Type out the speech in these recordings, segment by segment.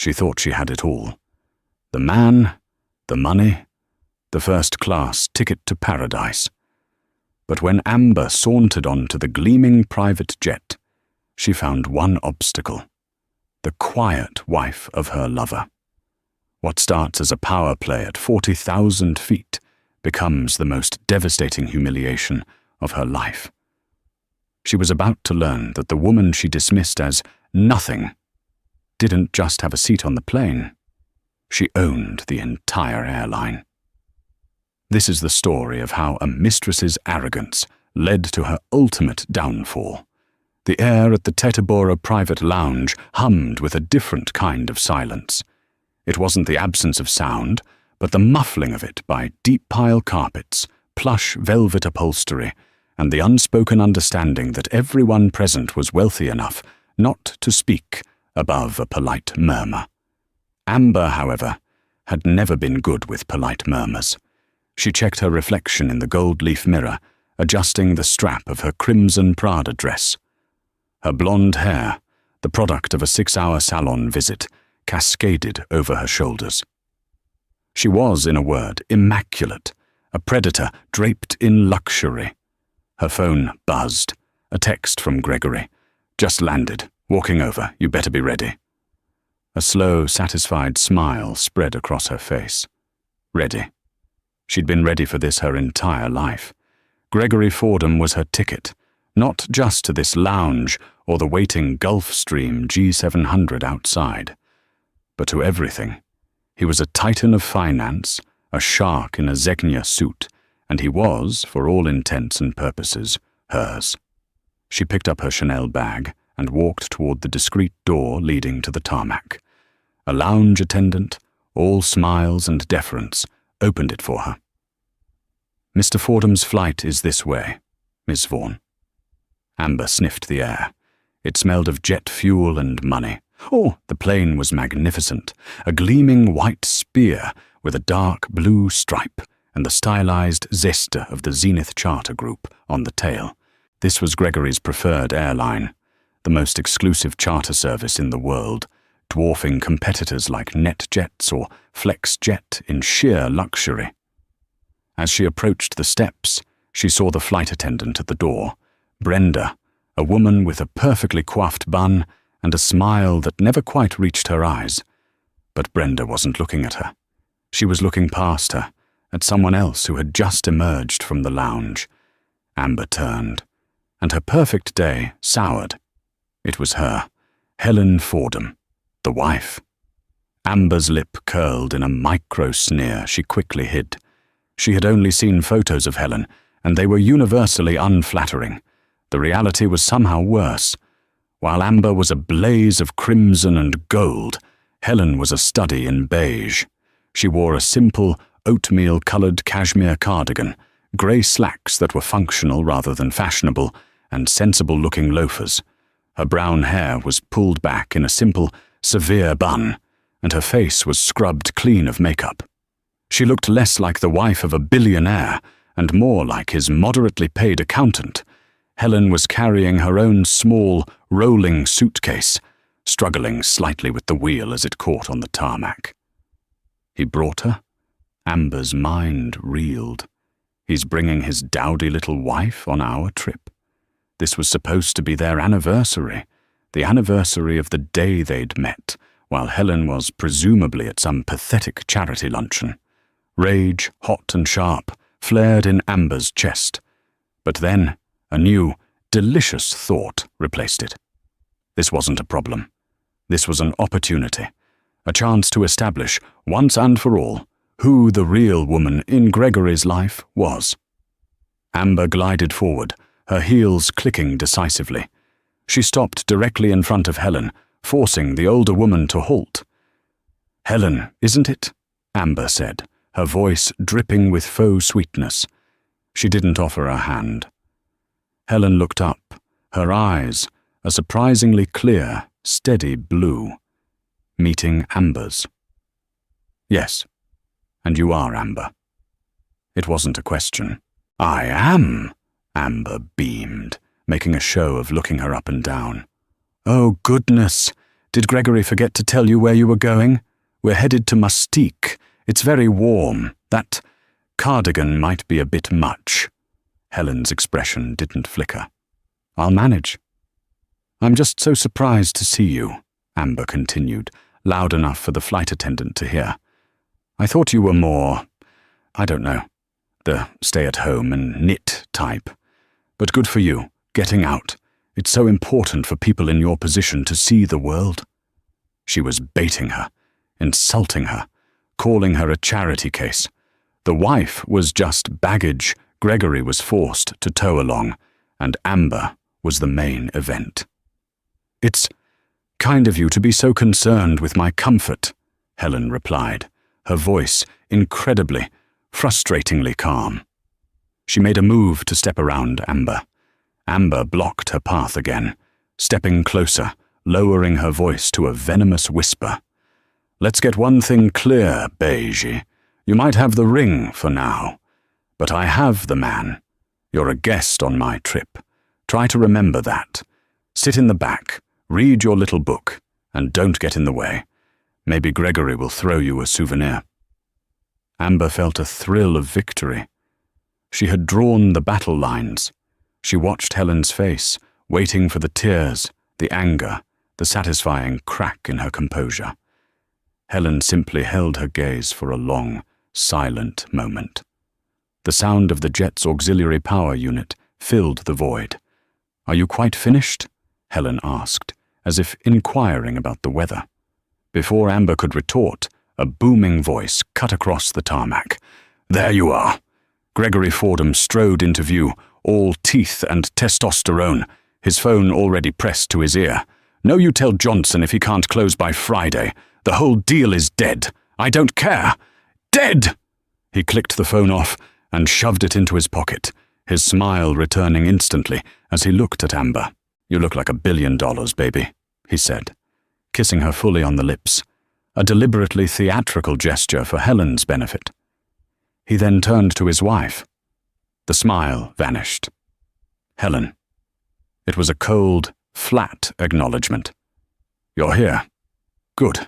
She thought she had it all. The man, the money, the first-class ticket to paradise. But when Amber sauntered onto the gleaming private jet, she found one obstacle: the quiet wife of her lover. What starts as a power play at 40,000 feet becomes the most devastating humiliation of her life. She was about to learn that the woman she dismissed as nothing didn't just have a seat on the plane. She owned the entire airline. This is the story of how a mistress's arrogance led to her ultimate downfall. The air at the Teterboro private lounge hummed with a different kind of silence. It wasn't the absence of sound, but the muffling of it by deep pile carpets, plush velvet upholstery, and the unspoken understanding that everyone present was wealthy enough not to speak above a polite murmur. Amber, however, had never been good with polite murmurs. She checked her reflection in the gold-leaf mirror, adjusting the strap of her crimson Prada dress. Her blonde hair, the product of a 6-hour salon visit, cascaded over her shoulders. She was, in a word, immaculate, a predator draped in luxury. Her phone buzzed. A text from Gregory. "Just landed. Walking over. You better be ready." A slow, satisfied smile spread across her face. Ready. She'd been ready for this her entire life. Gregory Fordham was her ticket, not just to this lounge or the waiting Gulfstream G700 outside, but to everything. He was a titan of finance, a shark in a Zegna suit, and he was, for all intents and purposes, hers. She picked up her Chanel bag and walked toward the discreet door leading to the tarmac. A lounge attendant, all smiles and deference, opened it for her. "Mr. Fordham's flight is this way, Miss Vaughan." Amber sniffed the air. It smelled of jet fuel and money. Oh, the plane was magnificent, a gleaming white spear with a dark blue stripe and the stylized zesta of the Zenith Charter Group on the tail. This was Gregory's preferred airline, the most exclusive charter service in the world, dwarfing competitors like NetJets or FlexJet in sheer luxury. As she approached the steps, she saw the flight attendant at the door, Brenda, a woman with a perfectly coiffed bun and a smile that never quite reached her eyes. But Brenda wasn't looking at her. She was looking past her, at someone else who had just emerged from the lounge. Amber turned, and her perfect day soured. It was her, Helen Fordham, the wife. Amber's lip curled in a micro-sneer she quickly hid. She had only seen photos of Helen, and they were universally unflattering. The reality was somehow worse. While Amber was a blaze of crimson and gold, Helen was a study in beige. She wore a simple, oatmeal-colored cashmere cardigan, grey slacks that were functional rather than fashionable, and sensible-looking loafers. Her brown hair was pulled back in a simple, severe bun, and her face was scrubbed clean of makeup. She looked less like the wife of a billionaire and more like his moderately paid accountant. Helen was carrying her own small, rolling suitcase, struggling slightly with the wheel as it caught on the tarmac. He brought her? Amber's mind reeled. He's bringing his dowdy little wife on our trip. This was supposed to be their anniversary, the anniversary of the day they'd met, while Helen was presumably at some pathetic charity luncheon. Rage, hot and sharp, flared in Amber's chest. But then, a new, delicious thought replaced it. This wasn't a problem. This was an opportunity, a chance to establish, once and for all, who the real woman in Gregory's life was. Amber glided forward, her heels clicking decisively. She stopped directly in front of Helen, forcing the older woman to halt. "Helen, isn't it?" Amber said, her voice dripping with faux sweetness. She didn't offer a hand. Helen looked up, her eyes, a surprisingly clear, steady blue, meeting Amber's. "Yes, and you are Amber." It wasn't a question. "I am," Amber beamed, making a show of looking her up and down. "Oh, goodness, Did Gregory forget to tell you where you were going? We're headed to Mustique. It's very warm. That cardigan might be a bit much." Helen's expression didn't flicker. "I'll manage." "I'm just so surprised to see you," Amber continued, loud enough for the flight attendant to hear. "I thought you were more, I don't know, the stay-at-home and knit type. But good for you, getting out. It's so important for people in your position to see the world." She was baiting her, insulting her, calling her a charity case. The wife was just baggage Gregory was forced to tow along, and Amber was the main event. "It's kind of you to be so concerned with my comfort," Helen replied, her voice incredibly, frustratingly calm. She made a move to step around Amber. Amber blocked her path again, stepping closer, lowering her voice to a venomous whisper. "Let's get one thing clear, Beige. You might have the ring for now, but I have the man. You're a guest on my trip. Try to remember that. Sit in the back, read your little book, and don't get in the way. Maybe Gregory will throw you a souvenir." Amber felt a thrill of victory. She had drawn the battle lines. She watched Helen's face, waiting for the tears, the anger, the satisfying crack in her composure. Helen simply held her gaze for a long, silent moment. The sound of the jet's auxiliary power unit filled the void. "Are you quite finished?" Helen asked, as if inquiring about the weather. Before Amber could retort, a booming voice cut across the tarmac. "There you are." Gregory Fordham strode into view, all teeth and testosterone, his phone already pressed to his ear. "No, you tell Johnson if he can't close by Friday. The whole deal is dead. I don't care. Dead!" He clicked the phone off and shoved it into his pocket, his smile returning instantly as he looked at Amber. "You look like $1 billion, baby," he said, kissing her fully on the lips, a deliberately theatrical gesture for Helen's benefit. He then turned to his wife. The smile vanished. "Helen." It was a cold, flat acknowledgement. "You're here. Good.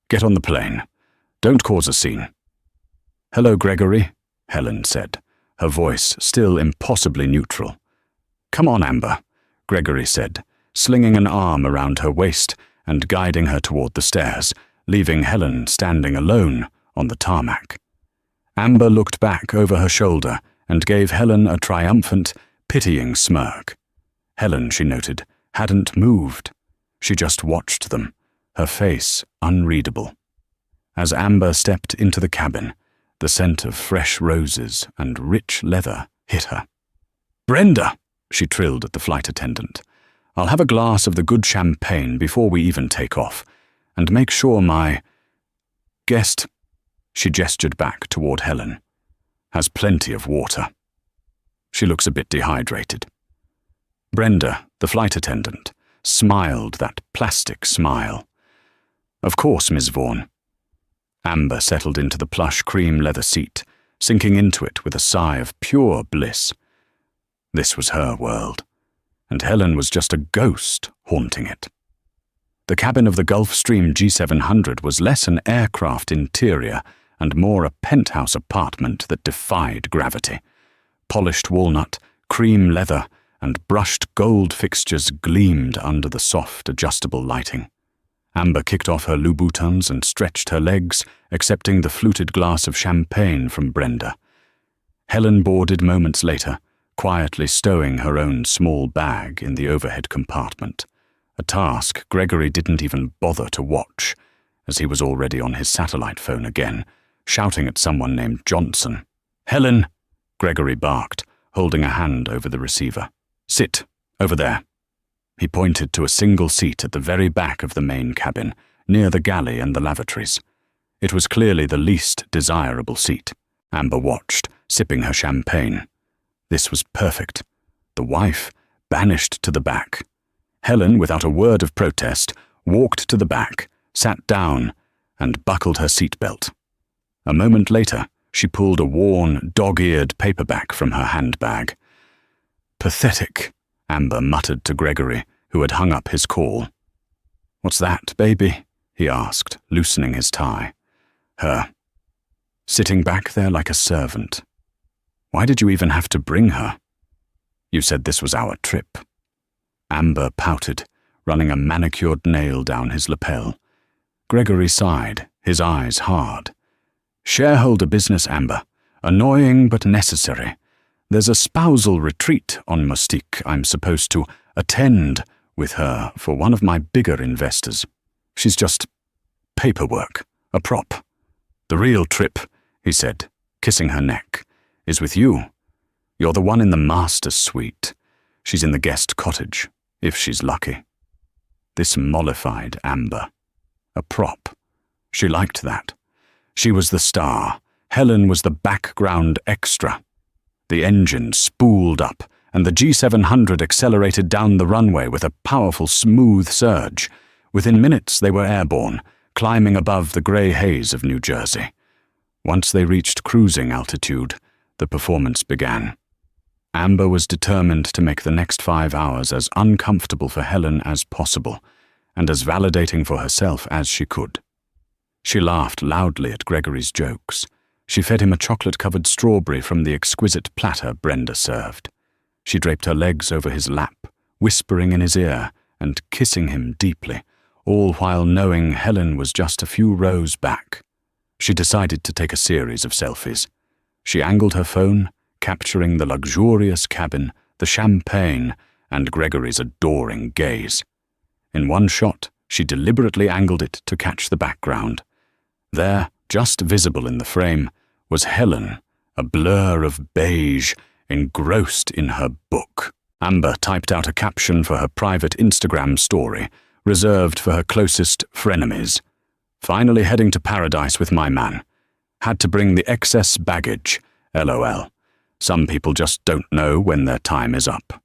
Get on the plane. Don't cause a scene." "Hello, Gregory," Helen said, her voice still impossibly neutral. "Come on, Amber," Gregory said, slinging an arm around her waist and guiding her toward the stairs, leaving Helen standing alone on the tarmac. Amber looked back over her shoulder and gave Helen a triumphant, pitying smirk. Helen, she noted, hadn't moved. She just watched them, her face unreadable. As Amber stepped into the cabin, the scent of fresh roses and rich leather hit her. "Brenda," she trilled at the flight attendant, "I'll have a glass of the good champagne before we even take off, and make sure my guest," she gestured back toward Helen, "has plenty of water. She looks a bit dehydrated." Brenda, the flight attendant, smiled that plastic smile. "Of course, Miss Vaughan." Amber settled into the plush cream leather seat, sinking into it with a sigh of pure bliss. This was her world, and Helen was just a ghost haunting it. The cabin of the Gulfstream G700 was less an aircraft interior and more a penthouse apartment that defied gravity. Polished walnut, cream leather, and brushed gold fixtures gleamed under the soft, adjustable lighting. Amber kicked off her Louboutins and stretched her legs, accepting the fluted glass of champagne from Brenda. Helen boarded moments later, quietly stowing her own small bag in the overhead compartment, a task Gregory didn't even bother to watch, as he was already on his satellite phone again, shouting at someone named Johnson. "Helen," Gregory barked, holding a hand over the receiver. "Sit, over there." He pointed to a single seat at the very back of the main cabin, near the galley and the lavatories. It was clearly the least desirable seat. Amber watched, sipping her champagne. This was perfect. The wife, banished to the back. Helen, without a word of protest, walked to the back, sat down, and buckled her seatbelt. A moment later, she pulled a worn, dog-eared paperback from her handbag. "Pathetic," Amber muttered to Gregory, who had hung up his call. "What's that, baby?" he asked, loosening his tie. Her. Sitting back there like a servant. "Why did you even have to bring her?" "You said this was our trip." Amber pouted, running a manicured nail down his lapel. Gregory sighed, his eyes hard. "Shareholder business, Amber. Annoying but necessary. There's a spousal retreat on Mystique I'm supposed to attend with her for one of my bigger investors. She's just paperwork, a prop. The real trip," he said, kissing her neck, "is with you. You're the one in the master suite. She's in the guest cottage, if she's lucky." This mollified Amber. A prop. She liked that. She was the star. Helen was the background extra. The engine spooled up, and the G700 accelerated down the runway with a powerful, smooth surge. Within minutes they were airborne, climbing above the grey haze of New Jersey. Once they reached cruising altitude, the performance began. Amber was determined to make the next 5 hours as uncomfortable for Helen as possible, and as validating for herself as she could. She laughed loudly at Gregory's jokes. She fed him a chocolate-covered strawberry from the exquisite platter Brenda served. She draped her legs over his lap, whispering in his ear and kissing him deeply, all while knowing Helen was just a few rows back. She decided to take a series of selfies. She angled her phone, capturing the luxurious cabin, the champagne, and Gregory's adoring gaze. In one shot, she deliberately angled it to catch the background. There, just visible in the frame, was Helen, a blur of beige, engrossed in her book. Amber typed out a caption for her private Instagram story, reserved for her closest frenemies. "Finally heading to paradise with my man. Had to bring the excess baggage, LOL. Some people just don't know when their time is up."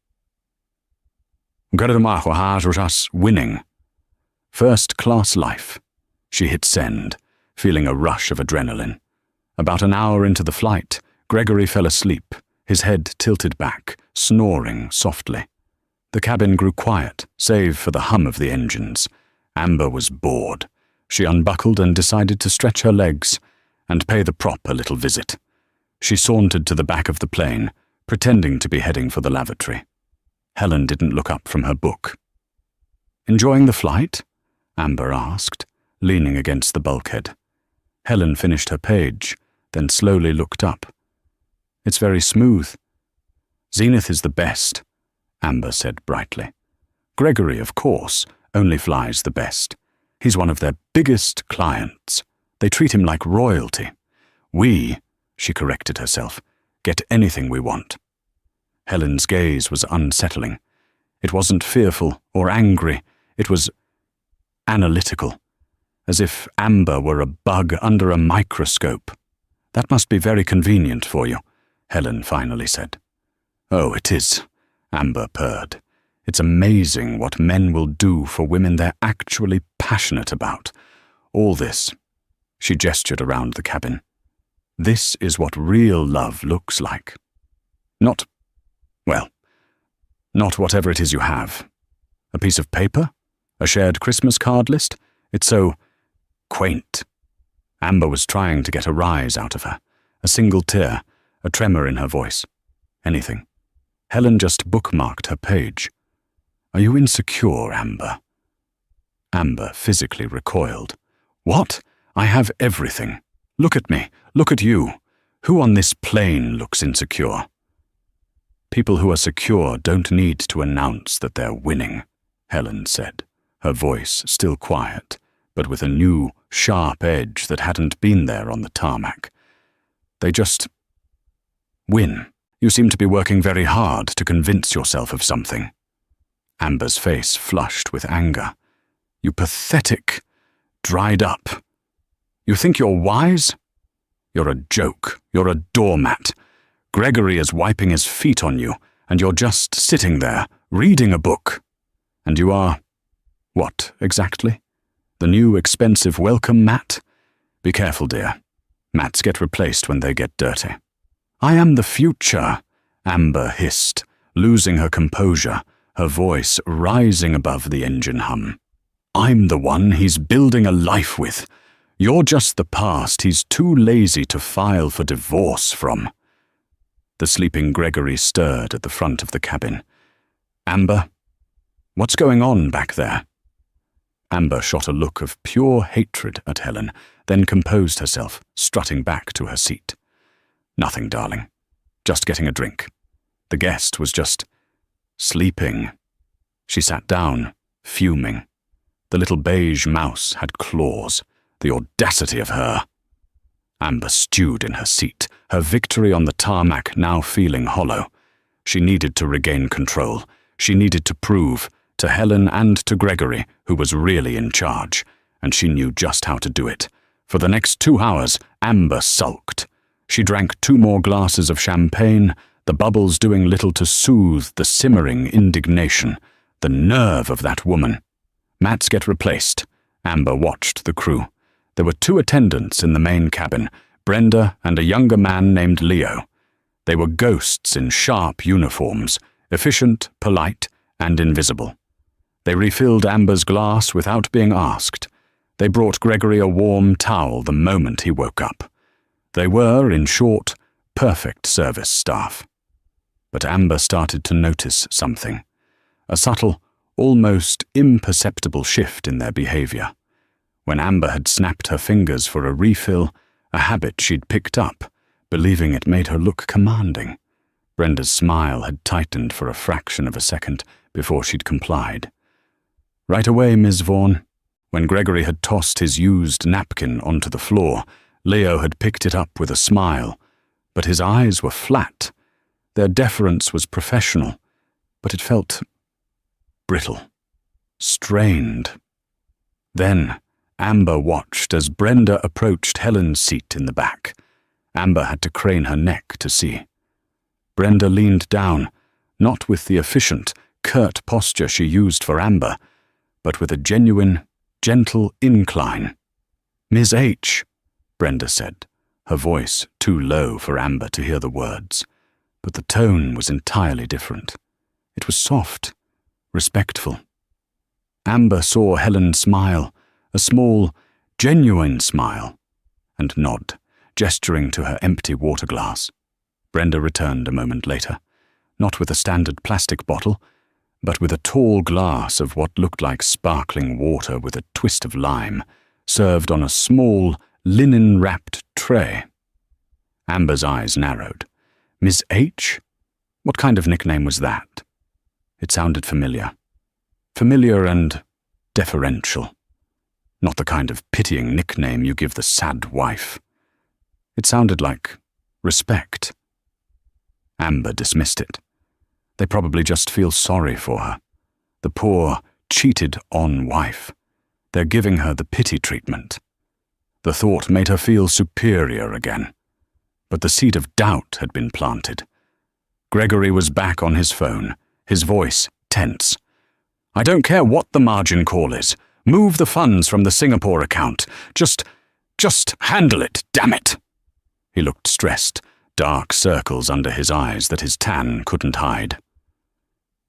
Winning. First class life. She hit send, feeling a rush of adrenaline. About an hour into the flight, Gregory fell asleep, his head tilted back, snoring softly. The cabin grew quiet, save for the hum of the engines. Amber was bored. She unbuckled and decided to stretch her legs and pay the prop a little visit. She sauntered to the back of the plane, pretending to be heading for the lavatory. Helen didn't look up from her book. "Enjoying the flight?" Amber asked, leaning against the bulkhead. Helen finished her page, then slowly looked up. "It's very smooth." "Zenith is the best," Amber said brightly. "Gregory, of course, only flies the best. He's one of their biggest clients. They treat him like royalty. We," she corrected herself, "get anything we want." Helen's gaze was unsettling. It wasn't fearful or angry. It was analytical, as if Amber were a bug under a microscope. "That must be very convenient for you," Helen finally said. "Oh, it is," Amber purred. "It's amazing what men will do for women they're actually passionate about. All this," she gestured around the cabin. "This is what real love looks like. Not whatever it is you have. A piece of paper? A shared Christmas card list? It's so quaint." Amber was trying to get a rise out of her, a single tear, a tremor in her voice. Anything. Helen just bookmarked her page. "Are you insecure, Amber?" Amber physically recoiled. "What? I have everything. Look at me. Look at you. Who on this plane looks insecure?" "People who are secure don't need to announce that they're winning," Helen said, her voice still quiet, but with a new, sharp edge that hadn't been there on the tarmac. "They just win. You seem to be working very hard to convince yourself of something." Amber's face flushed with anger. "You pathetic, dried up. You think you're wise? You're a joke. You're a doormat. Gregory is wiping his feet on you, and you're just sitting there, reading a book. And you are, what exactly? The new expensive welcome mat? Be careful, dear. Mats get replaced when they get dirty." "I am the future," Amber hissed, losing her composure, her voice rising above the engine hum. I'm the one he's building a life with. You're just the past he's too lazy to file for divorce from." The sleeping Gregory stirred at the front of the cabin. "Amber, what's going on back there?" Amber shot a look of pure hatred at Helen, then composed herself, strutting back to her seat. "Nothing, darling. Just getting a drink. The guest was just sleeping." She sat down, fuming. The little beige mouse had claws. The audacity of her! Amber stewed in her seat, her victory on the tarmac now feeling hollow. She needed to regain control. She needed to prove, to Helen and to Gregory, who was really in charge, and she knew just how to do it. For the next 2 hours, Amber sulked. She drank 2 more glasses of champagne, the bubbles doing little to soothe the simmering indignation. The nerve of that woman! "Mats get replaced." Amber watched the crew. There were 2 attendants in the main cabin, Brenda and a younger man named Leo. They were ghosts in sharp uniforms, efficient, polite, and invisible. They refilled Amber's glass without being asked. They brought Gregory a warm towel the moment he woke up. They were, in short, perfect service staff. But Amber started to notice something. A subtle, almost imperceptible shift in their behavior. When Amber had snapped her fingers for a refill, a habit she'd picked up, believing it made her look commanding, Brenda's smile had tightened for a fraction of a second before she'd complied. "Right away, Ms. Vaughan." When Gregory had tossed his used napkin onto the floor, Leo had picked it up with a smile, but his eyes were flat. Their deference was professional, but it felt brittle, strained. Then Amber watched as Brenda approached Helen's seat in the back. Amber had to crane her neck to see. Brenda leaned down, not with the efficient, curt posture she used for Amber, but with a genuine, gentle incline. "Ms. H," Brenda said, her voice too low for Amber to hear the words, but the tone was entirely different. It was soft, respectful. Amber saw Helen smile, a small, genuine smile, and nod, gesturing to her empty water glass. Brenda returned a moment later, not with a standard plastic bottle, but with a tall glass of what looked like sparkling water with a twist of lime, served on a small, linen-wrapped tray. Amber's eyes narrowed. "Miss H? What kind of nickname was that?" It sounded familiar. Familiar and deferential. Not the kind of pitying nickname you give the sad wife. It sounded like respect. Amber dismissed it. They probably just feel sorry for her. The poor, cheated-on wife. They're giving her the pity treatment. The thought made her feel superior again. But the seed of doubt had been planted. Gregory was back on his phone, his voice tense. "I don't care what the margin call is. Move the funds from the Singapore account. Just handle it, damn it." He looked stressed, dark circles under his eyes that his tan couldn't hide.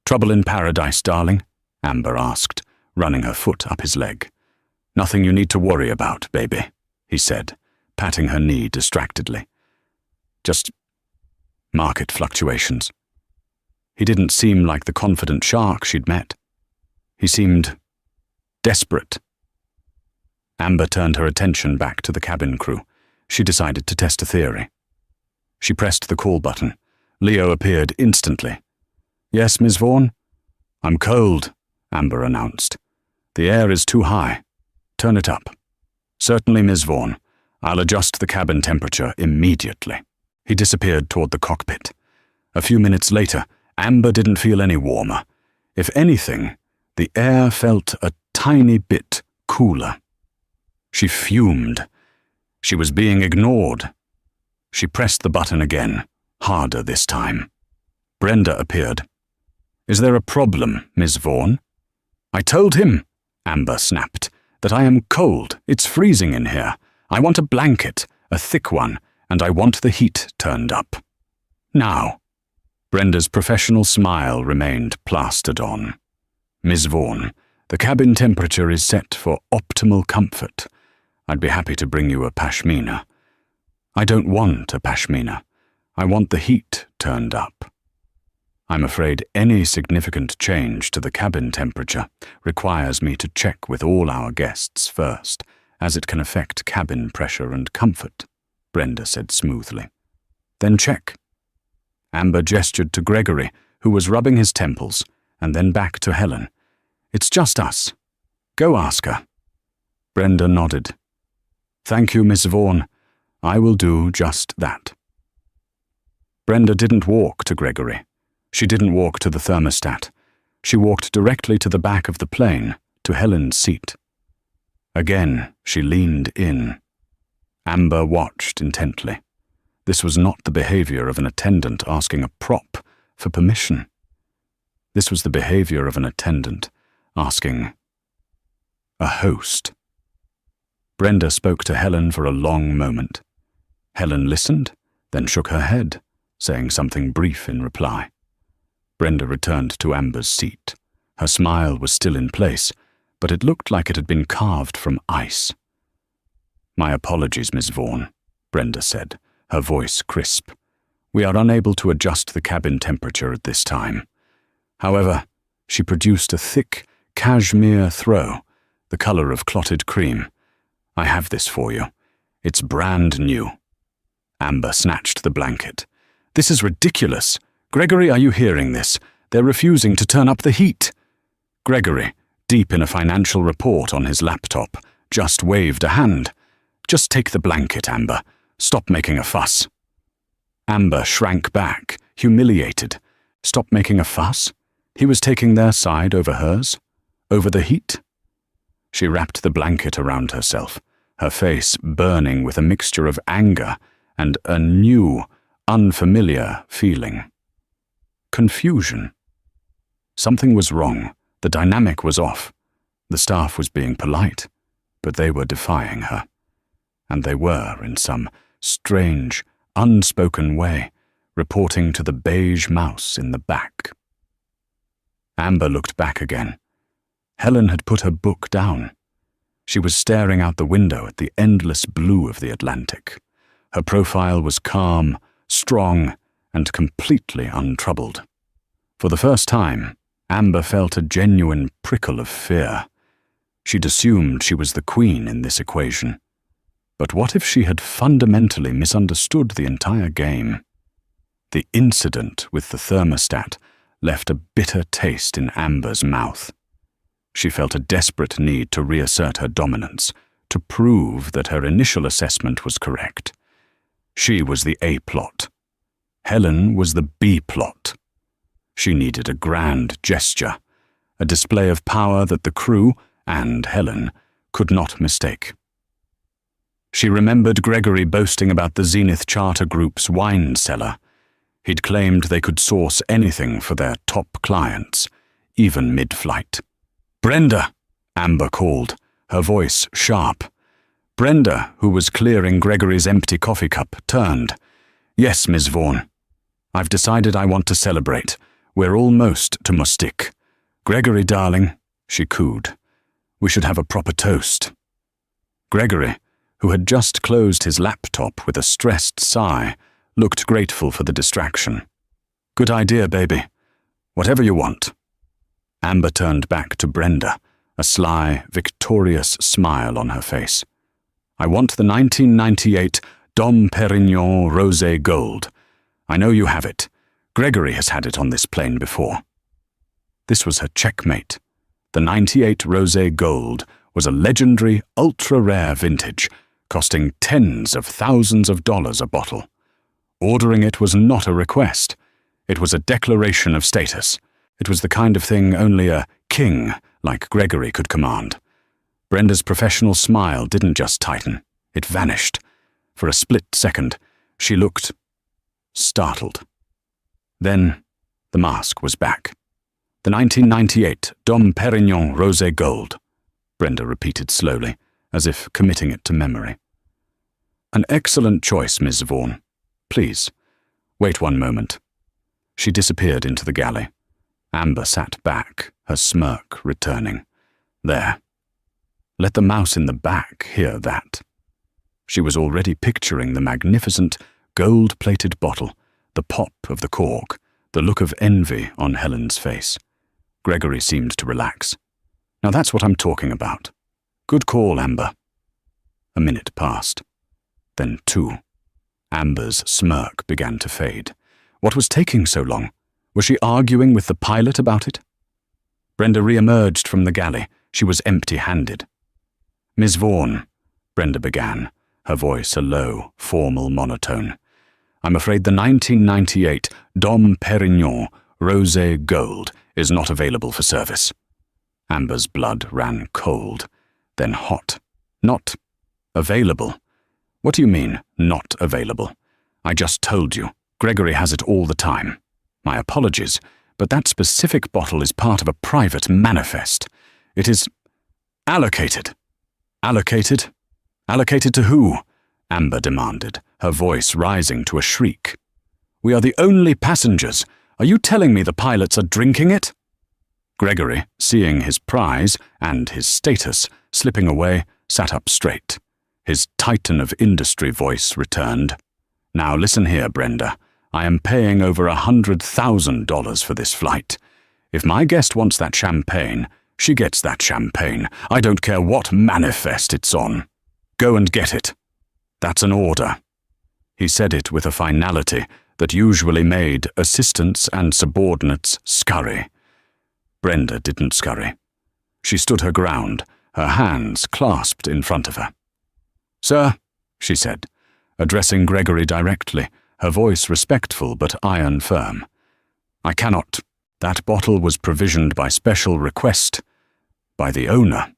"Trouble in paradise, darling?" Amber asked, running her foot up his leg. "Nothing you need to worry about, baby," he said, patting her knee distractedly. "Just market fluctuations." He didn't seem like the confident shark she'd met. He seemed desperate. Amber turned her attention back to the cabin crew. She decided to test a theory. She pressed the call button. Leo appeared instantly. "Yes, Miss Vaughan?" "I'm cold," Amber announced. "The air is too high. Turn it up." "Certainly, Miss Vaughan. I'll adjust the cabin temperature immediately." He disappeared toward the cockpit. A few minutes later, Amber didn't feel any warmer. If anything, the air felt a tiny bit cooler. She fumed. She was being ignored. She pressed the button again, harder this time. Brenda appeared. "Is there a problem, Miss Vaughan?" "I told him," Amber snapped, "that I am cold. It's freezing in here. I want a blanket, a thick one, and I want the heat turned up. Now." Brenda's professional smile remained plastered on. "Miss Vaughan, The cabin temperature is set for optimal comfort. I'd be happy to bring you a pashmina. I don't want a pashmina. I want the heat turned up. I'm afraid any significant change to the cabin temperature requires me to check with all our guests first, as it can affect cabin pressure and comfort, Brenda said smoothly. Then check. Amber gestured to Gregory, who was rubbing his temples, and then back to Helen. It's just us. Go ask her. Brenda nodded. Thank you, Miss Vaughan. I will do just that. Brenda didn't walk to Gregory. She didn't walk to the thermostat. She walked directly to the back of the plane, to Helen's seat. Again, she leaned in. Amber watched intently. This was not the behavior of an attendant asking a prop for permission. This was the behavior of an attendant asking a host. Brenda spoke to Helen for a long moment. Helen listened, then shook her head, saying something brief in reply. Brenda returned to Amber's seat. Her smile was still in place, but it looked like it had been carved from ice. My apologies, Miss Vaughan, Brenda said, her voice crisp. We are unable to adjust the cabin temperature at this time. However, she produced a thick cashmere throw, the color of clotted cream. I have this for you. It's brand new. Amber snatched the blanket. This is ridiculous. Gregory, are you hearing this? They're refusing to turn up the heat. Gregory, deep in a financial report on his laptop, just waved a hand. Just take the blanket, Amber. Stop making a fuss. Amber shrank back, humiliated. Stop making a fuss? He was taking their side over hers? Over the heat? She wrapped the blanket around herself, her face burning with a mixture of anger and a new, unfamiliar feeling. Confusion. Something was wrong. The dynamic was off. The staff was being polite, but they were defying her. And they were, in some strange, unspoken way, reporting to the beige mouse in the back. Amber looked back again. Helen had put her book down. She was staring out the window at the endless blue of the Atlantic. Her profile was calm, strong, and completely untroubled. For the first time, Amber felt a genuine prickle of fear. She'd assumed she was the queen in this equation. But what if she had fundamentally misunderstood the entire game? The incident with the thermostat left a bitter taste in Amber's mouth. She felt a desperate need to reassert her dominance, to prove that her initial assessment was correct. She was the A-plot. Helen was the B-plot. She needed a grand gesture, a display of power that the crew, and Helen, could not mistake. She remembered Gregory boasting about the Zenith Charter Group's wine cellar. He'd claimed they could source anything for their top clients, even mid-flight. "Brenda!" Amber called, her voice sharp. Brenda, who was clearing Gregory's empty coffee cup, turned. "Yes, Miss Vaughan. I've decided I want to celebrate. We're almost to Mustik. Gregory, darling," she cooed. "We should have a proper toast." Gregory, who had just closed his laptop with a stressed sigh, looked grateful for the distraction. "Good idea, baby. Whatever you want." Amber turned back to Brenda, a sly, victorious smile on her face. "I want the 1998 Dom Perignon Rosé Gold. I know you have it. Gregory has had it on this plane before." This was her checkmate. The 98 Rosé Gold was a legendary, ultra-rare vintage, costing tens of thousands of dollars a bottle. Ordering it was not a request. It was a declaration of status. It was the kind of thing only a king like Gregory could command. Brenda's professional smile didn't just tighten. It vanished. For a split second, she looked startled. Then, the mask was back. "The 1998 Dom Perignon Rosé Gold," Brenda repeated slowly, as if committing it to memory. "An excellent choice, Miss Vaughan. Please, wait one moment." She disappeared into the galley. Amber sat back, her smirk returning. There. Let the mouse in the back hear that. She was already picturing the magnificent, gold-plated bottle, the pop of the cork, the look of envy on Helen's face. Gregory seemed to relax. Now that's what I'm talking about. Good call, Amber. A minute passed. Then 2. Amber's smirk began to fade. What was taking so long? Was she arguing with the pilot about it? Brenda re-emerged from the galley. She was empty-handed. Miss Vaughan, Brenda began, her voice a low, formal monotone. I'm afraid the 1998 Dom Perignon Rosé Gold is not available for service. Amber's blood ran cold, then hot. Not available? What do you mean, not available? I just told you. Gregory has it all the time. My apologies, but that specific bottle is part of a private manifest. It is allocated. Allocated? Allocated to who? Amber demanded, her voice rising to a shriek. We are the only passengers. Are you telling me the pilots are drinking it? Gregory, seeing his prize and his status slipping away, sat up straight. His titan of industry voice returned. Now listen here, Brenda. I am paying over $100,000 for this flight. If my guest wants that champagne, she gets that champagne. I don't care what manifest it's on. Go and get it. That's an order. He said it with a finality that usually made assistants and subordinates scurry. Brenda didn't scurry. She stood her ground, her hands clasped in front of her. Sir, she said, addressing Gregory directly, her voice respectful but iron firm. I cannot. That bottle was provisioned by special request by the owner.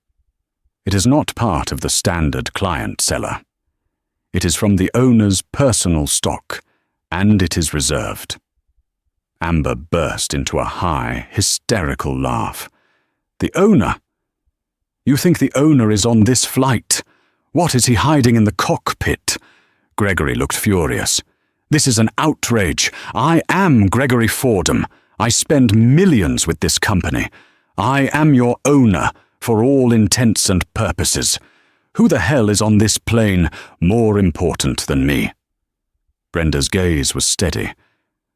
It is not part of the standard client cellar. It is from the owner's personal stock, and it is reserved. Amber burst into a high, hysterical laugh. The owner? You think the owner is on this flight? What is he hiding in the cockpit? Gregory looked furious. This is an outrage. I am Gregory Fordham. I spend millions with this company. I am your owner, for all intents and purposes. Who the hell is on this plane more important than me? Brenda's gaze was steady.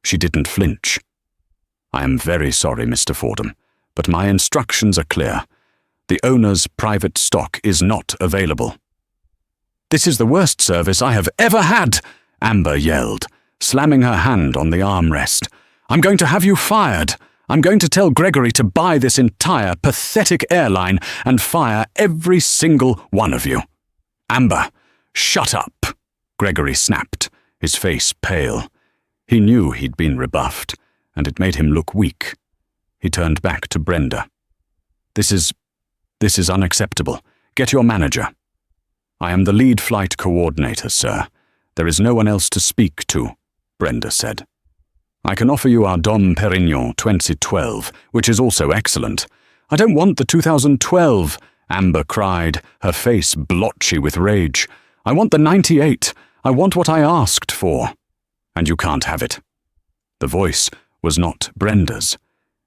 She didn't flinch. I am very sorry, Mr. Fordham, but my instructions are clear. The owner's private stock is not available. This is the worst service I have ever had, Amber yelled, slamming her hand on the armrest. I'm going to have you fired. I'm going to tell Gregory to buy this entire pathetic airline and fire every single one of you. Amber, shut up, Gregory snapped, his face pale. He knew he'd been rebuffed, and it made him look weak. He turned back to Brenda. This is unacceptable. Get your manager. I am the lead flight coordinator, sir. There is no one else to speak to, Brenda said. I can offer you our Dom Perignon 2012, which is also excellent. I don't want the 2012, Amber cried, her face blotchy with rage. I want the 98. I want what I asked for. And you can't have it. The voice was not Brenda's.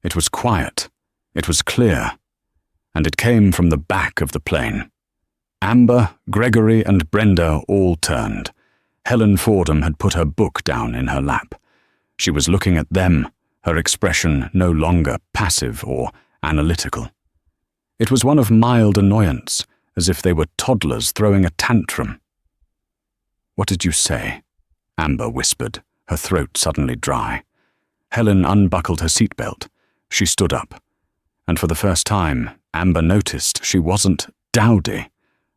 It was quiet. It was clear. And it came from the back of the plane. Amber, Gregory, and Brenda all turned. Helen Fordham had put her book down in her lap. She was looking at them, her expression no longer passive or analytical. It was one of mild annoyance, as if they were toddlers throwing a tantrum. What did you say? Amber whispered, her throat suddenly dry. Helen unbuckled her seatbelt. She stood up. And for the first time, Amber noticed she wasn't dowdy.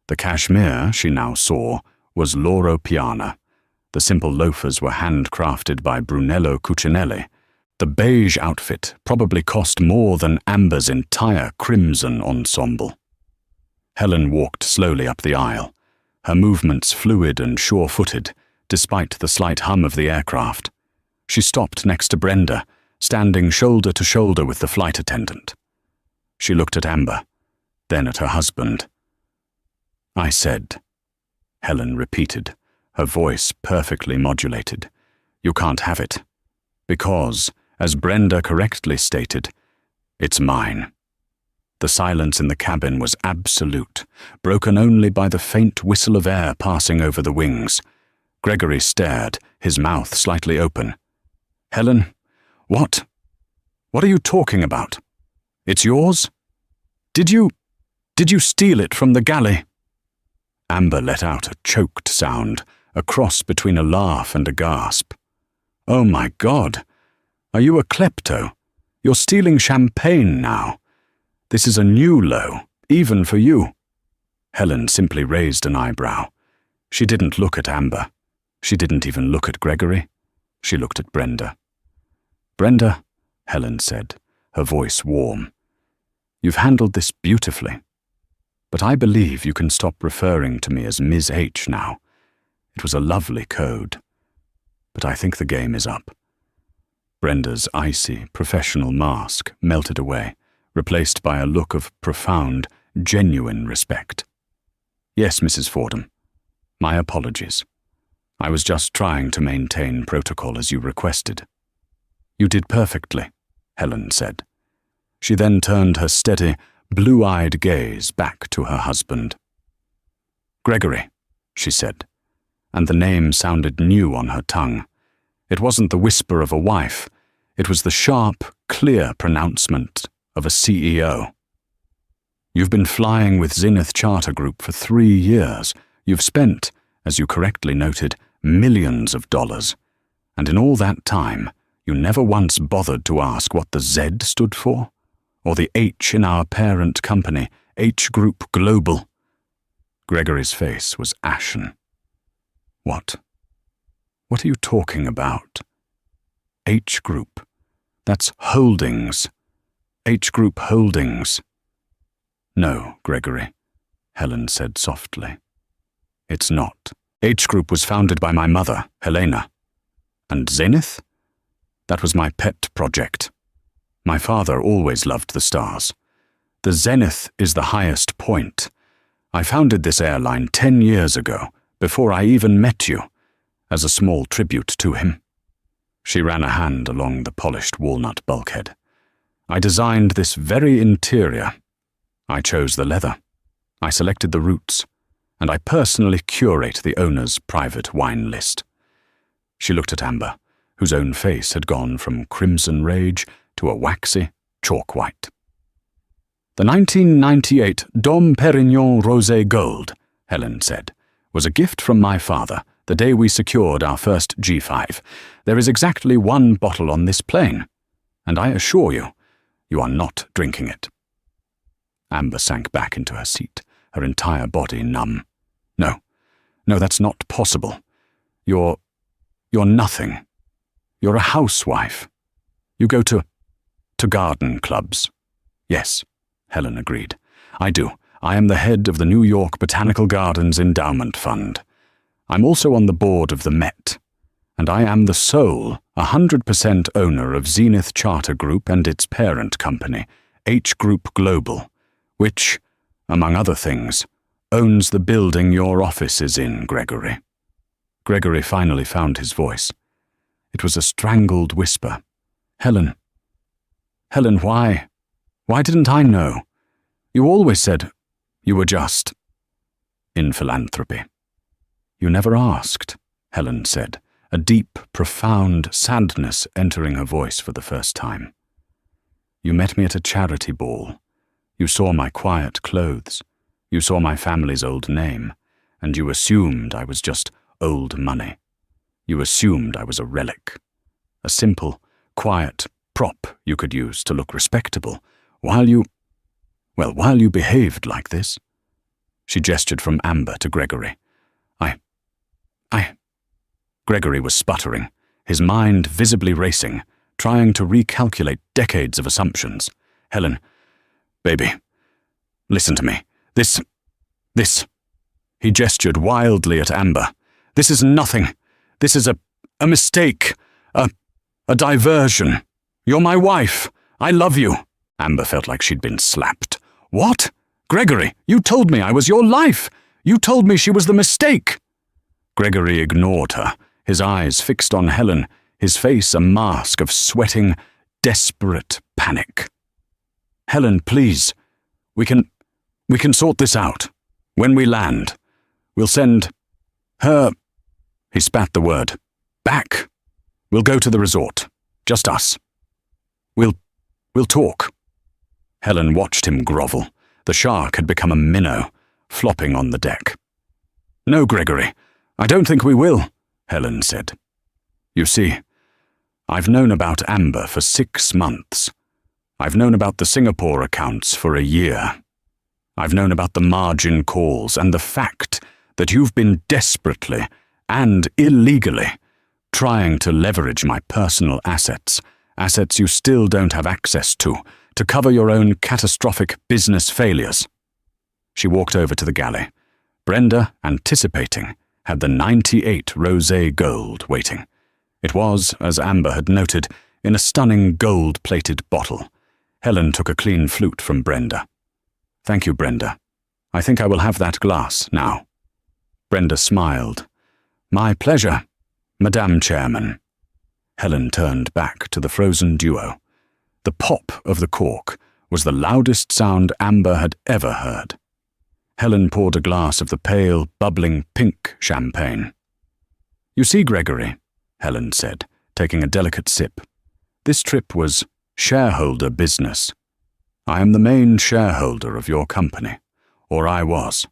The cashmere, she now saw, was Loro Piana. The simple loafers were handcrafted by Brunello Cucinelli. The beige outfit probably cost more than Amber's entire crimson ensemble. Helen walked slowly up the aisle, her movements fluid and sure-footed, despite the slight hum of the aircraft. She stopped next to Brenda, standing shoulder to shoulder with the flight attendant. She looked at Amber, then at her husband. I said, Helen repeated, her voice perfectly modulated, you can't have it. Because, as Brenda correctly stated, it's mine. The silence in the cabin was absolute, broken only by the faint whistle of air passing over the wings. Gregory stared, his mouth slightly open. "Helen, what? What are you talking about? It's yours? Did you steal it from the galley?" Amber let out a choked sound, a cross between a laugh and a gasp. "Oh my God! Are you a klepto? You're stealing champagne now. This is a new low, even for you." Helen simply raised an eyebrow. She didn't look at Amber. She didn't even look at Gregory. She looked at Brenda. "Brenda," Helen said, her voice warm, "you've handled this beautifully. But I believe you can stop referring to me as Ms. H now. It was a lovely code. But I think the game is up." Brenda's icy, professional mask melted away, replaced by a look of profound, genuine respect. "Yes, Mrs. Fordham. My apologies. I was just trying to maintain protocol as you requested." "You did perfectly," Helen said. She then turned her steady, blue-eyed gaze back to her husband. "Gregory," she said, and the name sounded new on her tongue. It wasn't the whisper of a wife. It was the sharp, clear pronouncement of a CEO. "You've been flying with Zenith Charter Group for 3 years. You've spent, as you correctly noted, millions of dollars. And in all that time, you never once bothered to ask what the Z stood for? Or the H in our parent company, H Group Global?" Gregory's face was ashen. "What? What are you talking about?" "H Group. That's holdings. H Group Holdings." "No, Gregory," Helen said softly. "It's not. H Group was founded by my mother, Helena. And Zenith? That was my pet project. My father always loved the stars. The zenith is the highest point. I founded this airline 10 years ago, before I even met you, as a small tribute to him." She ran a hand along the polished walnut bulkhead. "I designed this very interior. I chose the leather. I selected the routes. And I personally curate the owner's private wine list." She looked at Amber, whose own face had gone from crimson rage to a waxy chalk white. "The 1998 Dom Perignon Rosé Gold," Helen said, "was a gift from my father the day we secured our first G5. There is exactly 1 bottle on this plane, and I assure you, you are not drinking it." Amber sank back into her seat, her entire body numb. No, that's not possible. You're nothing. You're a housewife. You go to garden clubs." "Yes," Helen agreed. "I do. I am the head of the New York Botanical Gardens Endowment Fund. I'm also on the board of the Met, and I am the sole 100% owner of Zenith Charter Group and its parent company, H Group Global, which, among other things, owns the building your office is in, Gregory." Gregory finally found his voice. It was a strangled whisper. Helen, why didn't I know? You always said you were just in philanthropy." "You never asked," Helen said, a deep, profound sadness entering her voice for the first time. "You met me at a charity ball. You saw my quiet clothes. You saw my family's old name, and you assumed I was just old money. You assumed I was a relic, a simple, quiet prop you could use to look respectable, while you behaved like this." She gestured from Amber to Gregory. Gregory was sputtering, his mind visibly racing, trying to recalculate decades of assumptions. "Helen, baby, listen to me. This, he gestured wildly at Amber. "This is nothing. This is a mistake, a diversion. You're my wife. I love you." Amber felt like she'd been slapped. "What? Gregory, you told me I was your life. You told me she was the mistake." Gregory ignored her, his eyes fixed on Helen, his face a mask of sweating, desperate panic. "Helen, please. We can sort this out. When we land, we'll send her," he spat the word, "back. We'll go to the resort. Just us. We'll talk." Helen watched him grovel. The shark had become a minnow, flopping on the deck. "No, Gregory, I don't think we will," Helen said. "You see, I've known about Amber for 6 months. I've known about the Singapore accounts for a year. I've known about the margin calls and the fact that you've been desperately and illegally trying to leverage my personal assets you still don't have access to cover your own catastrophic business failures." She walked over to the galley. Brenda, anticipating, had the 98 rosé gold waiting. It was, as Amber had noted, in a stunning gold-plated bottle. Helen took a clean flute from Brenda. "Thank you, Brenda. I think I will have that glass now." Brenda smiled. "My pleasure, Madame Chairman." Helen turned back to the frozen duo. The pop of the cork was the loudest sound Amber had ever heard. Helen poured a glass of the pale, bubbling pink champagne. "You see, Gregory," Helen said, taking a delicate sip, "this trip was shareholder business. I am the main shareholder of your company, or I was.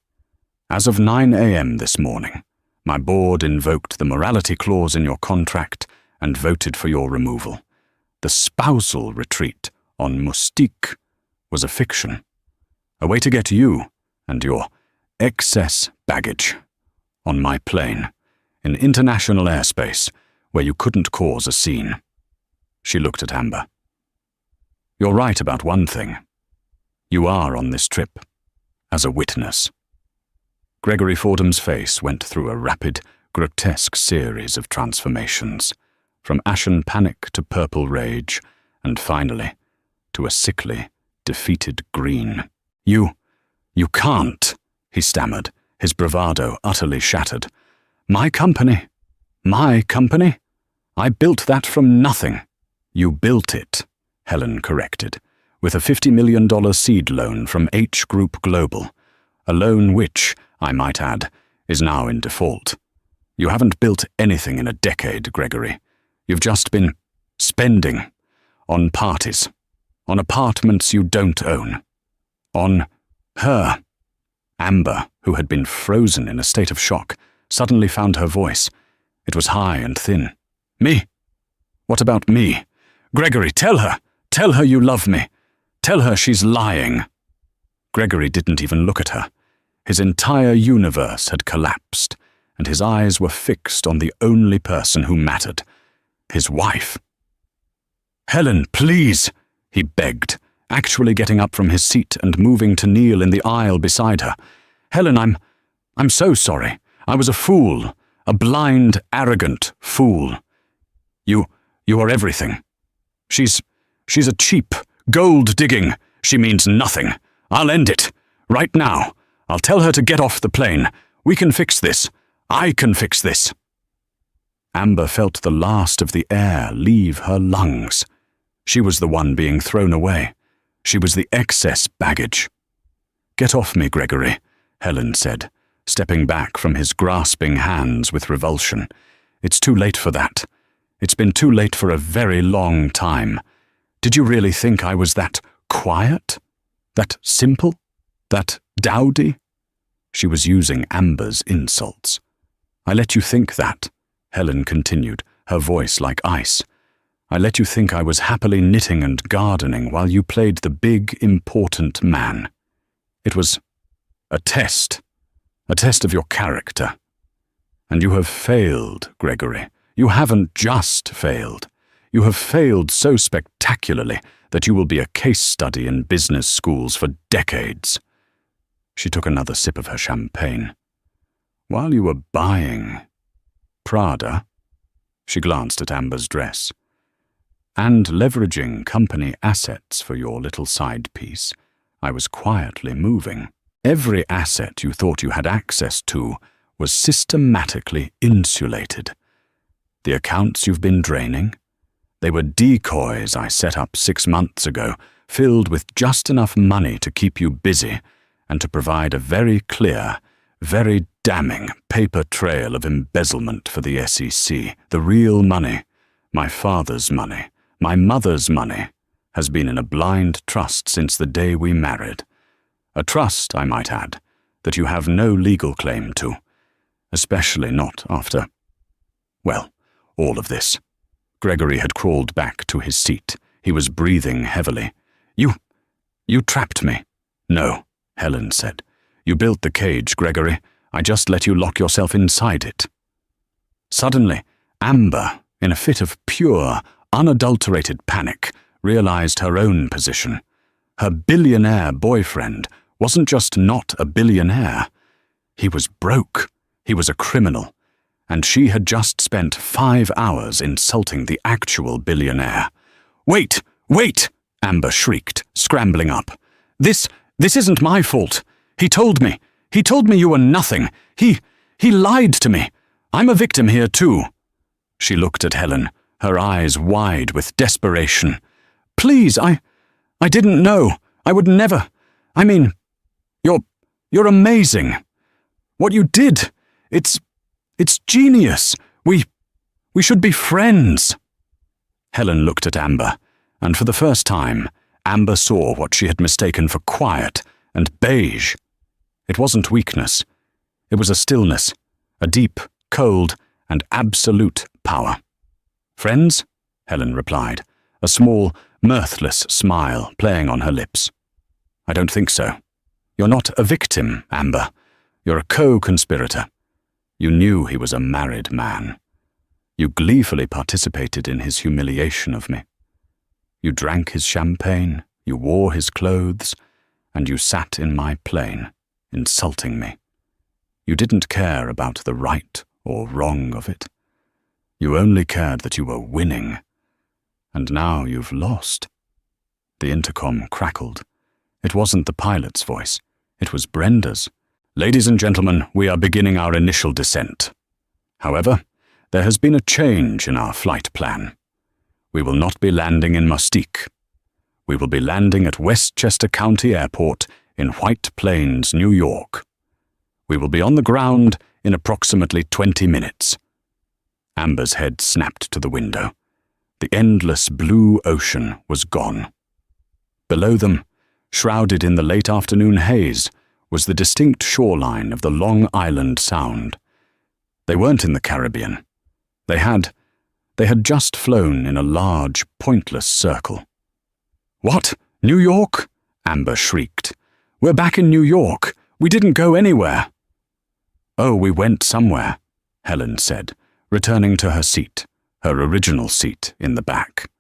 As of 9 a.m. this morning, my board invoked the morality clause in your contract and voted for your removal. The spousal retreat on Mustique was a fiction, a way to get you and your excess baggage on my plane in international airspace where you couldn't cause a scene." She looked at Amber. "You're right about one thing. You are on this trip as a witness." Gregory Fordham's face went through a rapid, grotesque series of transformations, from ashen panic to purple rage, and finally, to a sickly, defeated green. You can't," he stammered, his bravado utterly shattered. My company? I built that from nothing." "You built it," Helen corrected, "with a $50 million seed loan from H Group Global, a loan which, I might add, is now in default. You haven't built anything in a decade, Gregory. You've just been spending on parties, on apartments you don't own, on her." Amber, who had been frozen in a state of shock, suddenly found her voice. It was high and thin. "Me? What about me? Gregory, tell her you love me. Tell her she's lying." Gregory didn't even look at her. His entire universe had collapsed, and his eyes were fixed on the only person who mattered, his wife. "Helen, please," he begged, actually getting up from his seat and moving to kneel in the aisle beside her. "Helen, I'm so sorry. I was a fool, a blind, arrogant fool. You are everything. She's a cheap, gold-digging. She means nothing. I'll end it. Right now. I'll tell her to get off the plane. We can fix this. I can fix this." Amber felt the last of the air leave her lungs. She was the one being thrown away. She was the excess baggage. "Get off me, Gregory," Helen said, stepping back from his grasping hands with revulsion. "It's too late for that. It's been too late for a very long time. Did you really think I was that quiet? That simple? That dowdy?" She was using Amber's insults. "I let you think that," Helen continued, her voice like ice. "I let you think I was happily knitting and gardening while you played the big, important man. It was a test of your character. And you have failed, Gregory. You haven't just failed. You have failed so spectacularly that you will be a case study in business schools for decades." She took another sip of her champagne. "While you were buying Prada," she glanced at Amber's dress, "and leveraging company assets for your little side piece, I was quietly moving. Every asset you thought you had access to was systematically insulated. The accounts you've been draining, they were decoys I set up 6 months ago filled with just enough money to keep you busy and to provide a very clear, very damning paper trail of embezzlement for the SEC. The real money, my father's money, my mother's money, has been in a blind trust since the day we married. A trust, I might add, that you have no legal claim to, especially not after, well, all of this. Gregory had crawled back to his seat. He was breathing heavily. You trapped me." "No," Helen said. "You built the cage, Gregory. I just let you lock yourself inside it." Suddenly, Amber, in a fit of pure, unadulterated panic, realized her own position. Her billionaire boyfriend wasn't just not a billionaire. He was broke. He was a criminal. And she had just spent 5 hours insulting the actual billionaire. "Wait! Wait!" Amber shrieked, scrambling up. This isn't my fault. He told me you were nothing. He lied to me. I'm a victim here too." She looked at Helen, her eyes wide with desperation. "Please, I didn't know. I would never. I mean, you're amazing. What you did, it's genius. We should be friends." Helen looked at Amber, and for the first time, Amber saw what she had mistaken for quiet and beige. It wasn't weakness. It was a stillness, a deep, cold, and absolute power. "Friends?" Helen replied, a small, mirthless smile playing on her lips. "I don't think so. You're not a victim, Amber. You're a co-conspirator. You knew he was a married man. You gleefully participated in his humiliation of me. You drank his champagne, you wore his clothes, and you sat in my plane, insulting me. You didn't care about the right or wrong of it. You only cared that you were winning. And now you've lost." The intercom crackled. It wasn't the pilot's voice. It was Brenda's. "Ladies and gentlemen, we are beginning our initial descent. However, there has been a change in our flight plan. We will not be landing in Mustique. We will be landing at Westchester County Airport in White Plains, New York. We will be on the ground in approximately 20 minutes. Amber's head snapped to the window. The endless blue ocean was gone. Below them, shrouded in the late afternoon haze, was the distinct shoreline of the Long Island Sound. They weren't in the Caribbean. They had just flown in a large, pointless circle. "What? New York?" Amber shrieked. "We're back in New York. We didn't go anywhere." "Oh, we went somewhere," Helen said, returning to her seat, her original seat in the back.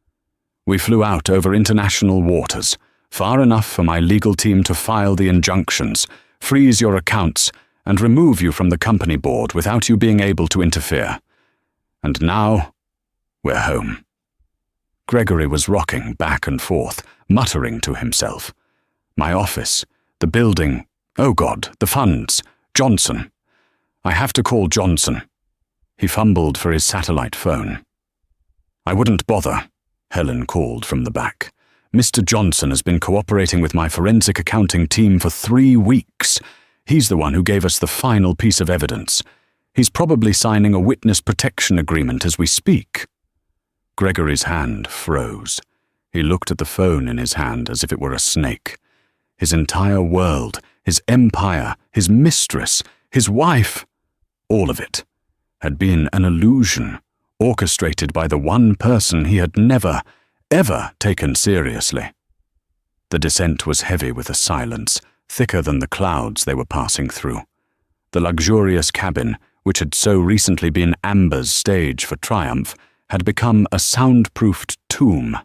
"We flew out over international waters, far enough for my legal team to file the injunctions, freeze your accounts, and remove you from the company board without you being able to interfere. And now, we're home." Gregory was rocking back and forth, muttering to himself. "My office, the building, oh God, the funds, Johnson. I have to call Johnson." He fumbled for his satellite phone. "I wouldn't bother," Helen called from the back. "Mr. Johnson has been cooperating with my forensic accounting team for 3 weeks. He's the one who gave us the final piece of evidence. He's probably signing a witness protection agreement as we speak." Gregory's hand froze. He looked at the phone in his hand as if it were a snake. His entire world, his empire, his mistress, his wife, all of it, had been an illusion, orchestrated by the one person he had never, ever taken seriously. The descent was heavy with a silence, thicker than the clouds they were passing through. The luxurious cabin, which had so recently been Amber's stage for triumph, had become a soundproofed tomb.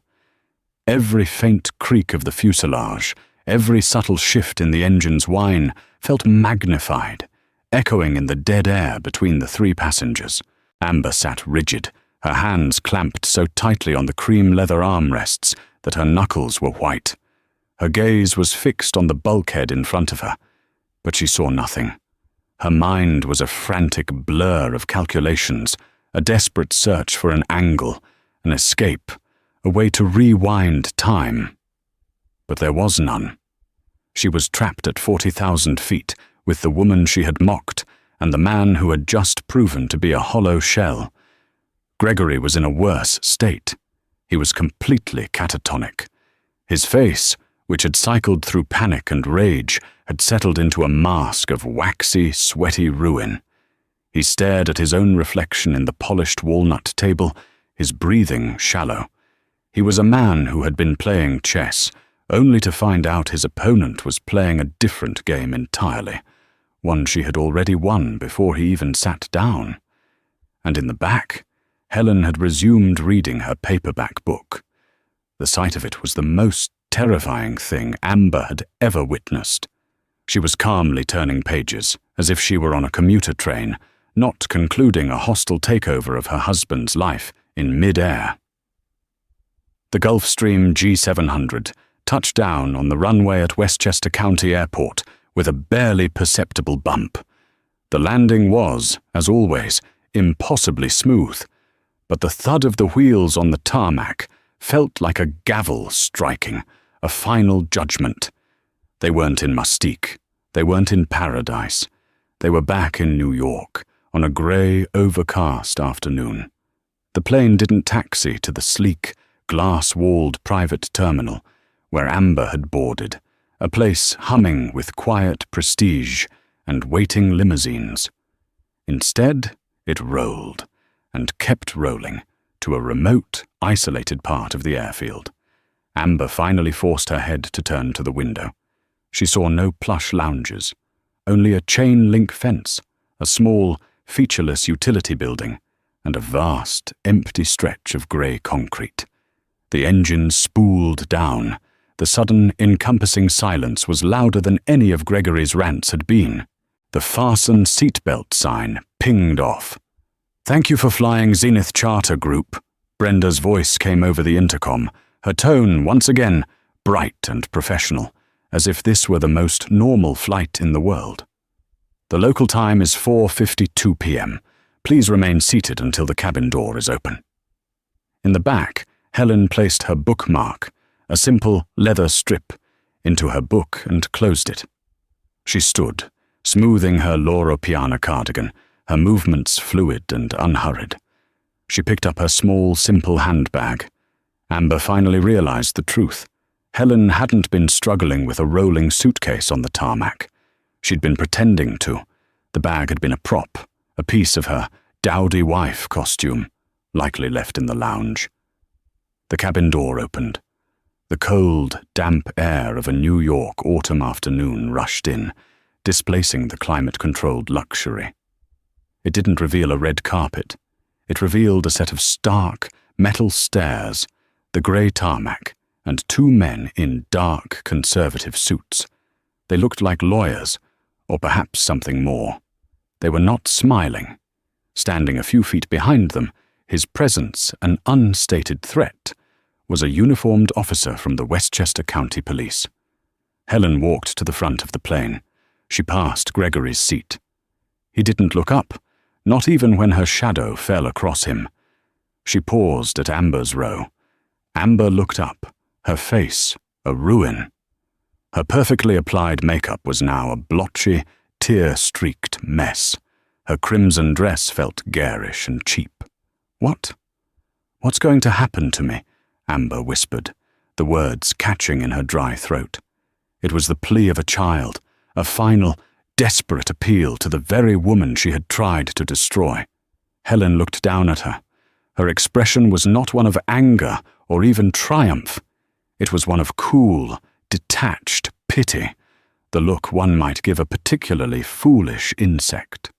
Every faint creak of the fuselage, every subtle shift in the engine's whine, felt magnified, echoing in the dead air between the 3 passengers. Amber sat rigid, her hands clamped so tightly on the cream leather armrests that her knuckles were white. Her gaze was fixed on the bulkhead in front of her, but she saw nothing. Her mind was a frantic blur of calculations, a desperate search for an angle, an escape, a way to rewind time. But there was none. She was trapped at 40,000 feet with the woman she had mocked and the man who had just proven to be a hollow shell. Gregory was in a worse state. He was completely catatonic. His face, which had cycled through panic and rage, had settled into a mask of waxy, sweaty ruin. He stared at his own reflection in the polished walnut table, his breathing shallow. He was a man who had been playing chess, only to find out his opponent was playing a different game entirely, one she had already won before he even sat down. And in the back, Helen had resumed reading her paperback book. The sight of it was the most terrifying thing Amber had ever witnessed. She was calmly turning pages, as if she were on a commuter train, not concluding a hostile takeover of her husband's life in mid-air. The Gulfstream G700 touched down on the runway at Westchester County Airport with a barely perceptible bump. The landing was, as always, impossibly smooth, but the thud of the wheels on the tarmac felt like a gavel striking, a final judgment. They weren't in Mustique. They weren't in paradise. They were back in New York on a grey, overcast afternoon. The plane didn't taxi to the sleek, glass-walled private terminal where Amber had boarded, a place humming with quiet prestige and waiting limousines. Instead, it rolled, and kept rolling, to a remote, isolated part of the airfield. Amber finally forced her head to turn to the window. She saw no plush lounges, only a chain-link fence, a small, featureless utility building, and a vast, empty stretch of grey concrete. The engine spooled down. The sudden, encompassing silence was louder than any of Gregory's rants had been. The fasten seatbelt sign pinged off. "Thank you for flying Zenith Charter Group." Brenda's voice came over the intercom, her tone once again bright and professional, as if this were the most normal flight in the world. "The local time is 4:52 p.m. Please remain seated until the cabin door is open." In the back, Helen placed her bookmark, a simple leather strip, into her book and closed it. She stood, smoothing her Loro Piana cardigan, her movements fluid and unhurried. She picked up her small, simple handbag. Amber finally realized the truth. Helen hadn't been struggling with a rolling suitcase on the tarmac. She'd been pretending to. The bag had been a prop, a piece of her dowdy wife costume, likely left in the lounge. The cabin door opened. The cold, damp air of a New York autumn afternoon rushed in, displacing the climate-controlled luxury. It didn't reveal a red carpet. It revealed a set of stark, metal stairs, the grey tarmac, and two men in dark, conservative suits. They looked like lawyers, or perhaps something more. They were not smiling. Standing a few feet behind them, his presence an unstated threat, was a uniformed officer from the Westchester County Police. Helen walked to the front of the plane. She passed Gregory's seat. He didn't look up, not even when her shadow fell across him. She paused at Amber's row. Amber looked up, her face a ruin. Her perfectly applied makeup was now a blotchy, tear-streaked mess. Her crimson dress felt garish and cheap. What's going to happen to me?" Amber whispered, the words catching in her dry throat. It was the plea of a child, a final, desperate appeal to the very woman she had tried to destroy. Helen looked down at her. Her expression was not one of anger or even triumph. It was one of cool, detached pity, the look one might give a particularly foolish insect.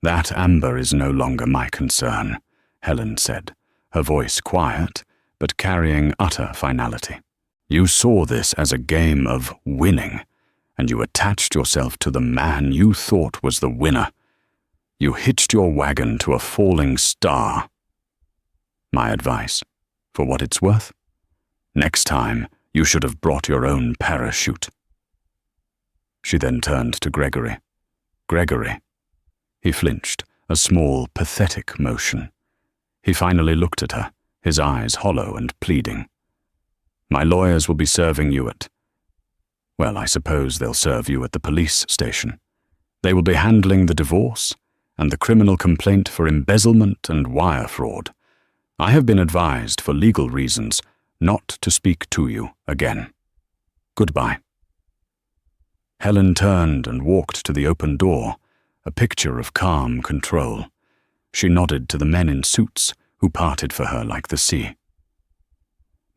"That, Amber, is no longer my concern," Helen said, her voice quiet, but carrying utter finality. "You saw this as a game of winning, and you attached yourself to the man you thought was the winner. You hitched your wagon to a falling star. My advice, for what it's worth? Next time, you should have brought your own parachute." She then turned to Gregory. "Gregory." He flinched, a small, pathetic motion. He finally looked at her, his eyes hollow and pleading. My lawyers will be serving you at... Well, I suppose they'll serve you at the police station. They will be handling the divorce and the criminal complaint for embezzlement and wire fraud. I have been advised, for legal reasons, not to speak to you again. Goodbye." Helen turned and walked to the open door, a picture of calm control. She nodded to the men in suits who parted for her like the sea.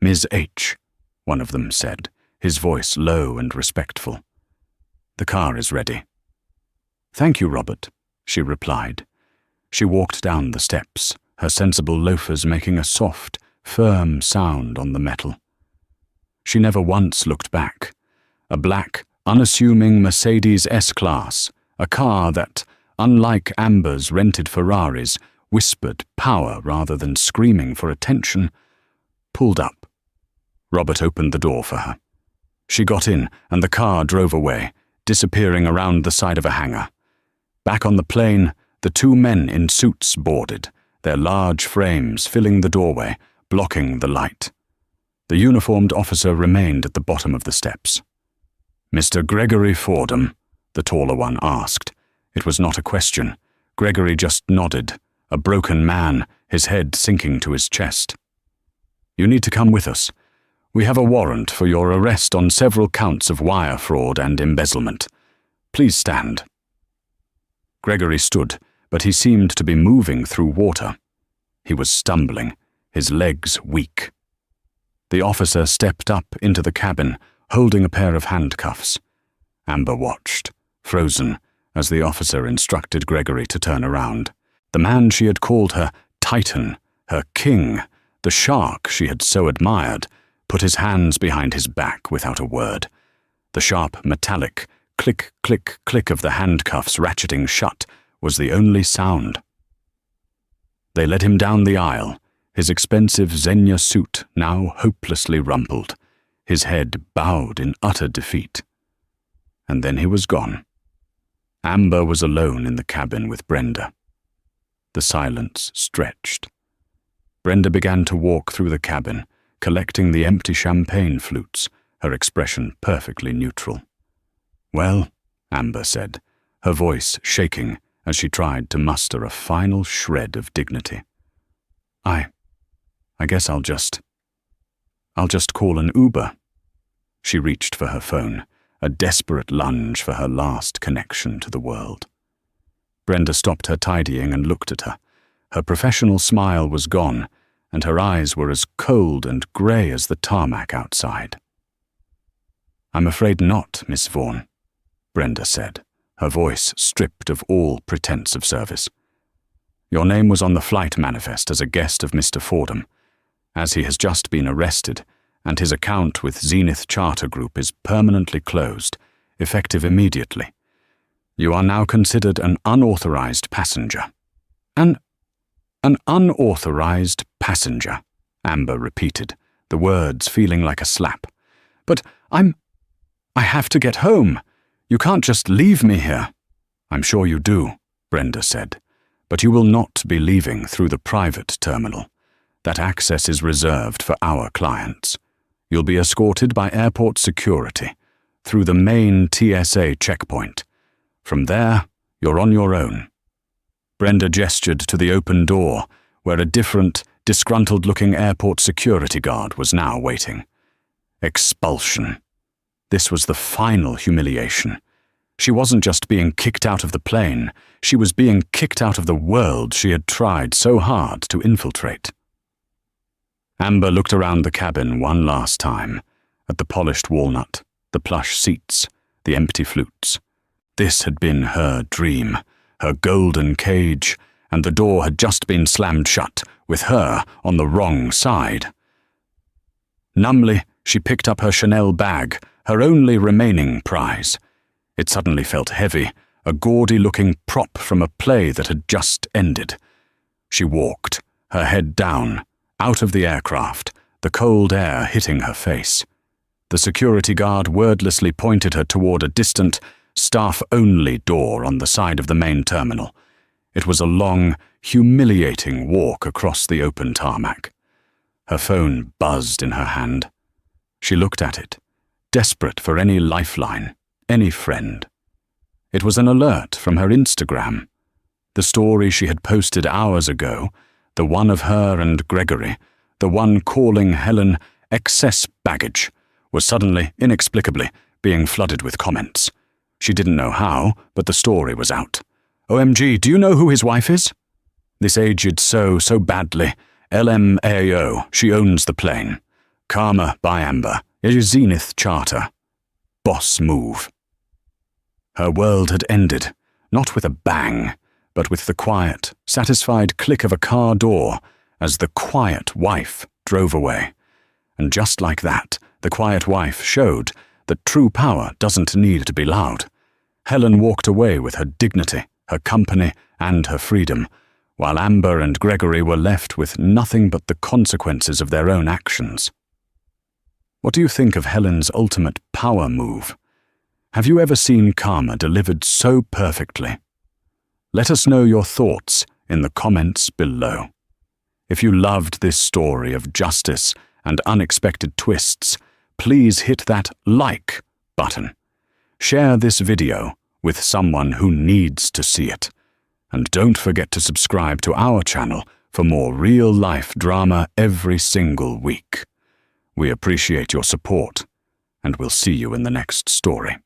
"Ms. H," one of them said, his voice low and respectful. "The car is ready." "Thank you, Robert," she replied. She walked down the steps, her sensible loafers making a soft, firm sound on the metal. She never once looked back. A black, unassuming Mercedes S-Class, a car that, unlike Amber's rented Ferraris, whispered power rather than screaming for attention, pulled up. Robert opened the door for her. She got in, and the car drove away, disappearing around the side of a hangar. Back on the plane, the two men in suits boarded, their large frames filling the doorway, blocking the light. The uniformed officer remained at the bottom of the steps. "Mr. Gregory Fordham?" the taller one asked. It was not a question. Gregory just nodded, a broken man, his head sinking to his chest. "You need to come with us. We have a warrant for your arrest on several counts of wire fraud and embezzlement. Please stand." Gregory stood, but he seemed to be moving through water. He was stumbling, his legs weak. The officer stepped up into the cabin, holding a pair of handcuffs. Amber watched, frozen, as the officer instructed Gregory to turn around. The man she had called her Titan, her king, the shark she had so admired, put his hands behind his back without a word. The sharp, metallic, click, click, click of the handcuffs ratcheting shut was the only sound. They led him down the aisle, his expensive Xenia suit now hopelessly rumpled, his head bowed in utter defeat. And then he was gone. Amber was alone in the cabin with Brenda. The silence stretched. Brenda began to walk through the cabin, collecting the empty champagne flutes, her expression perfectly neutral. "Well," Amber said, her voice shaking as she tried to muster a final shred of dignity. I guess I'll just call an Uber." She reached for her phone, a desperate lunge for her last connection to the world. Brenda stopped her tidying and looked at her. Her professional smile was gone, and her eyes were as cold and grey as the tarmac outside. "I'm afraid not, Miss Vaughan," Brenda said, her voice stripped of all pretense of service. "Your name was on the flight manifest as a guest of Mr. Fordham. As he has just been arrested, and his account with Zenith Charter Group is permanently closed, effective immediately. You are now considered an unauthorized passenger." An unauthorized passenger," Amber repeated, the words feeling like a slap. "But I have to get home. You can't just leave me here." "I'm sure you do," Brenda said, "but you will not be leaving through the private terminal. That access is reserved for our clients. You'll be escorted by airport security through the main TSA checkpoint. From there, you're on your own." Brenda gestured to the open door, where a different, disgruntled-looking airport security guard was now waiting. Expulsion. This was the final humiliation. She wasn't just being kicked out of the plane, she was being kicked out of the world she had tried so hard to infiltrate. Amber looked around the cabin one last time, at the polished walnut, the plush seats, the empty flutes. This had been her dream, her golden cage, and the door had just been slammed shut, with her on the wrong side. Numbly, she picked up her Chanel bag, her only remaining prize. It suddenly felt heavy, a gaudy-looking prop from a play that had just ended. She walked, her head down, out of the aircraft, the cold air hitting her face. The security guard wordlessly pointed her toward a distant, staff-only door on the side of the main terminal. It was a long, humiliating walk across the open tarmac. Her phone buzzed in her hand. She looked at it, desperate for any lifeline, any friend. It was an alert from her Instagram. The story she had posted hours ago, the one of her and Gregory, the one calling Helen excess baggage, was suddenly, inexplicably, being flooded with comments. She didn't know how, but the story was out. OMG, do you know who his wife is? This aged so badly. LMAO, she owns the plane. Karma by Amber, a Zenith charter. Boss move. Her world had ended, not with a bang, but with the quiet, satisfied click of a car door as the quiet wife drove away. And just like that, the quiet wife showed that true power doesn't need to be loud. Helen walked away with her dignity, her company, and her freedom, while Amber and Gregory were left with nothing but the consequences of their own actions. What do you think of Helen's ultimate power move? Have you ever seen karma delivered so perfectly? Let us know your thoughts in the comments below. If you loved this story of justice and unexpected twists, please hit that like button. Share this video with someone who needs to see it. And don't forget to subscribe to our channel for more real-life drama every single week. We appreciate your support, and we'll see you in the next story.